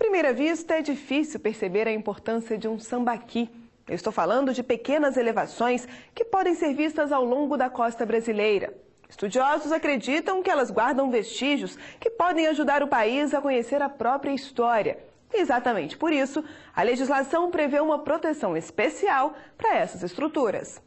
primeira vista, é difícil perceber a importância de um sambaqui. Eu estou falando de pequenas elevações que podem ser vistas ao longo da costa brasileira. Estudiosos acreditam que elas guardam vestígios que podem ajudar o país a conhecer a própria história. E exatamente por isso, a legislação prevê uma proteção especial para essas estruturas.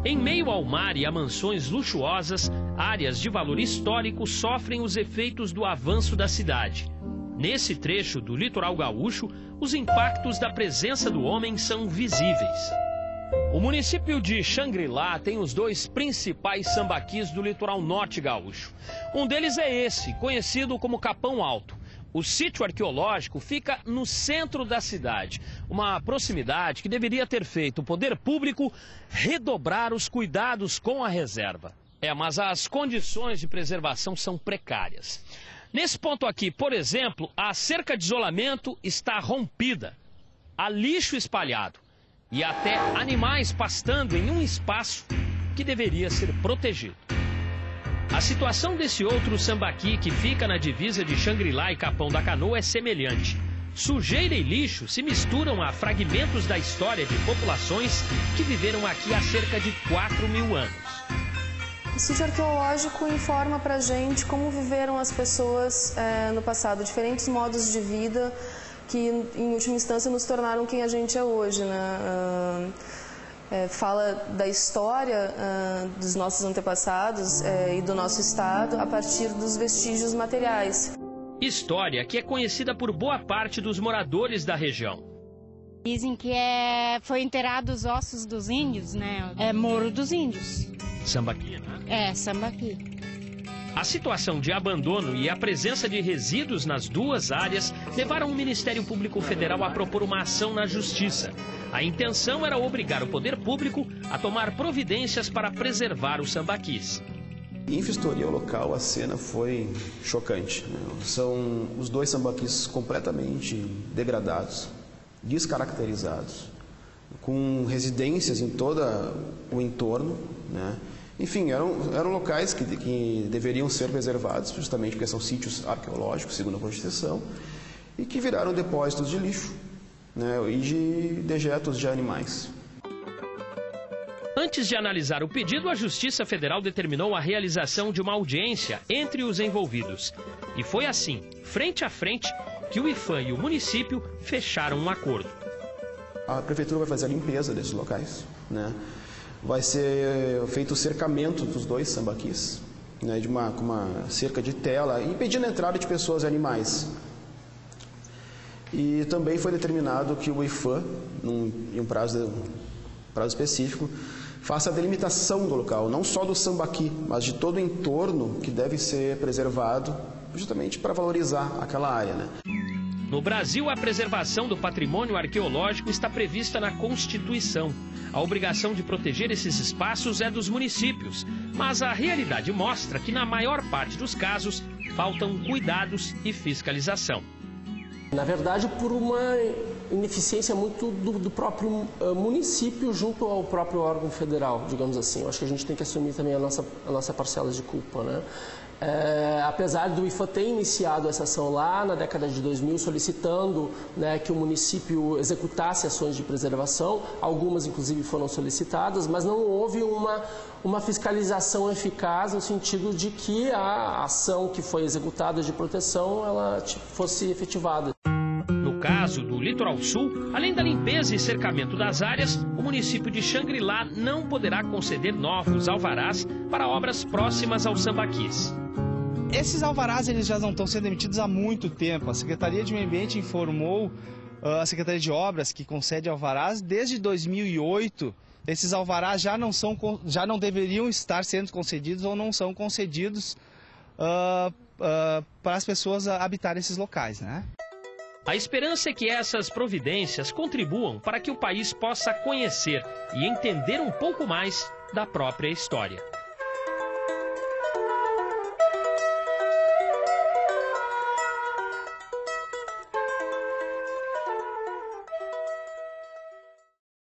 Em meio ao mar e a mansões luxuosas, áreas de valor histórico sofrem os efeitos do avanço da cidade. Nesse trecho do litoral gaúcho, os impactos da presença do homem são visíveis. O município de Xangri-Lá tem os dois principais sambaquis do litoral norte gaúcho. Um deles é esse, conhecido como Capão Alto. O sítio arqueológico fica no centro da cidade, uma proximidade que deveria ter feito o poder público redobrar os cuidados com a reserva. Mas as condições de preservação são precárias. Nesse ponto aqui, por exemplo, a cerca de isolamento está rompida, há lixo espalhado e até animais pastando em um espaço que deveria ser protegido. A situação desse outro sambaqui que fica na divisa de Xangri-Lá e Capão da Canoa é semelhante. Sujeira e lixo se misturam a fragmentos da história de populações que viveram aqui há cerca de 4.000 anos. O sítio arqueológico informa pra gente como viveram as pessoas no passado, diferentes modos de vida que, em última instância, nos tornaram quem a gente é hoje, né? Fala da história dos nossos antepassados e do nosso estado a partir dos vestígios materiais. História que é conhecida por boa parte dos moradores da região. Dizem que foi enterrado os ossos dos índios, né? É Morro dos Índios. Sambaqui, né? Sambaqui. A situação de abandono e a presença de resíduos nas duas áreas levaram o Ministério Público Federal a propor uma ação na Justiça. A intenção era obrigar o poder público a tomar providências para preservar os sambaquis. Em vistoria ao local, a cena foi chocante, né? São os dois sambaquis completamente degradados, descaracterizados, com residências em todo o entorno, né? Enfim, eram locais que deveriam ser preservados, justamente porque são sítios arqueológicos, segundo a Constituição, e que viraram depósitos de lixo, né, e de dejetos de animais. Antes de analisar o pedido, a Justiça Federal determinou a realização de uma audiência entre os envolvidos. E foi assim, frente a frente, que o IPHAN e o município fecharam um acordo. A Prefeitura vai fazer a limpeza desses locais, né? Vai ser feito o cercamento dos dois sambaquis, né, com uma cerca de tela, impedindo a entrada de pessoas e animais. E também foi determinado que o IPHAN, em um prazo específico, faça a delimitação do local, não só do sambaqui, mas de todo o entorno que deve ser preservado, justamente para valorizar aquela área, né? No Brasil, a preservação do patrimônio arqueológico está prevista na Constituição. A obrigação de proteger esses espaços é dos municípios, mas a realidade mostra que, na maior parte dos casos, faltam cuidados e fiscalização. Na verdade, por uma ineficiência muito do próprio município junto ao próprio órgão federal, digamos assim. Eu acho que a gente tem que assumir também a nossa parcela de culpa, né? Apesar do IPHAN ter iniciado essa ação lá na década de 2000, solicitando, né, que o município executasse ações de preservação, algumas inclusive foram solicitadas, mas não houve uma fiscalização eficaz no sentido de que a ação que foi executada de proteção ela fosse efetivada. No caso do Litoral Sul, além da limpeza e cercamento das áreas, o município de Xangri-Lá não poderá conceder novos alvarás para obras próximas aos sambaquis. Esses alvarás eles já não estão sendo emitidos há muito tempo. A Secretaria de Meio Ambiente informou a Secretaria de Obras que concede alvarás desde 2008. Esses alvarás já não deveriam estar sendo concedidos ou não são concedidos para as pessoas habitarem esses locais, né? A esperança é que essas providências contribuam para que o país possa conhecer e entender um pouco mais da própria história.